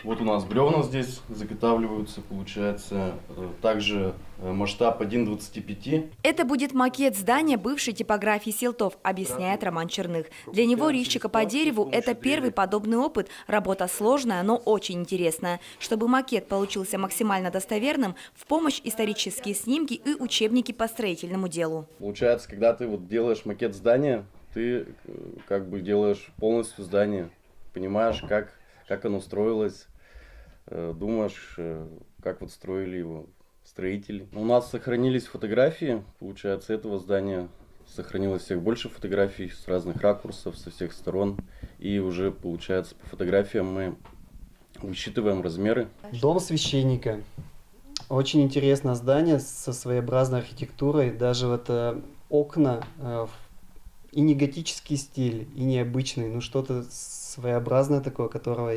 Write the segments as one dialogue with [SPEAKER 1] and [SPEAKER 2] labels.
[SPEAKER 1] Вот у нас бревна здесь заготавливаются, получается, также масштаб 1:25.
[SPEAKER 2] Это будет макет здания бывшей типографии Силтов, объясняет Роман Черных. Для него резчика по дереву – это первый подобный опыт. Работа сложная, но очень интересная. Чтобы макет получился максимально достоверным, в помощь исторические снимки и учебники по строительному делу.
[SPEAKER 1] Получается, когда ты вот делаешь макет здания, ты как бы делаешь полностью здание, понимаешь, как оно строилось, думаешь, как вот строили его строители. У нас сохранились фотографии, получается, этого здания. Сохранилось всех больше фотографий с разных ракурсов, со всех сторон. И уже, получается, по фотографиям мы высчитываем размеры.
[SPEAKER 3] Дом священника. Очень интересное здание со своеобразной архитектурой. Даже вот окна и не готический стиль, и необычный, но что-то своеобразное такое, которого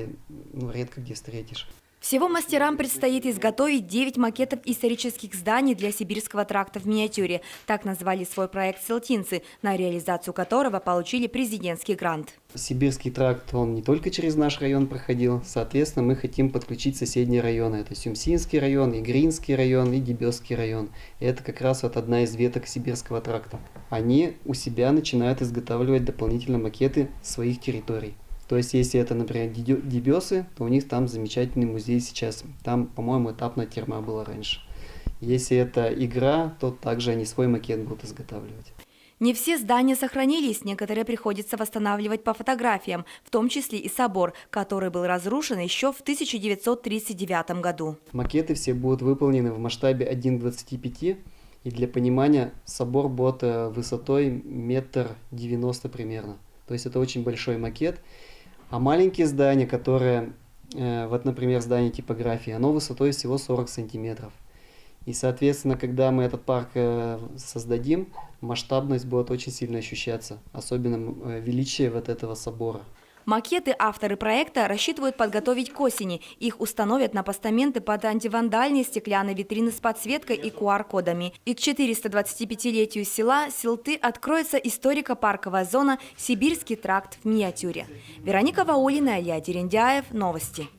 [SPEAKER 3] редко где встретишь.
[SPEAKER 2] Всего мастерам предстоит изготовить 9 макетов исторических зданий для Сибирского тракта в миниатюре. Так назвали свой проект силтинцы, на реализацию которого получили президентский грант.
[SPEAKER 3] Сибирский тракт, он не только через наш район проходил, соответственно, мы хотим подключить соседние районы. Это Сюмсинский район, Игринский район и Дебесский район. И это как раз вот одна из веток Сибирского тракта. Они у себя начинают изготавливать дополнительно макеты своих территорий. То есть, если это, например, Дебесы, то у них там замечательный музей сейчас. Там, по-моему, этапная терма была раньше. Если это Игра, то также они свой макет будут изготавливать.
[SPEAKER 2] Не все здания сохранились, некоторые приходится восстанавливать по фотографиям, в том числе и собор, который был разрушен еще в 1939 году.
[SPEAKER 3] Макеты все будут выполнены в масштабе 1:25, и для понимания собор будет высотой 1,90 м примерно. То есть это очень большой макет. А маленькие здания, которые, вот, например, здание типографии, оно высотой всего 40 сантиметров. И, соответственно, когда мы этот парк создадим, масштабность будет очень сильно ощущаться, особенно величие вот этого собора.
[SPEAKER 2] Макеты авторы проекта рассчитывают подготовить к осени. Их установят на постаменты под антивандальные стеклянные витрины с подсветкой и QR-кодами. И к 425-летию села Силты откроется историко-парковая зона «Сибирский тракт в миниатюре». Вероника Ваулина, Илья Дерендяев. Новости.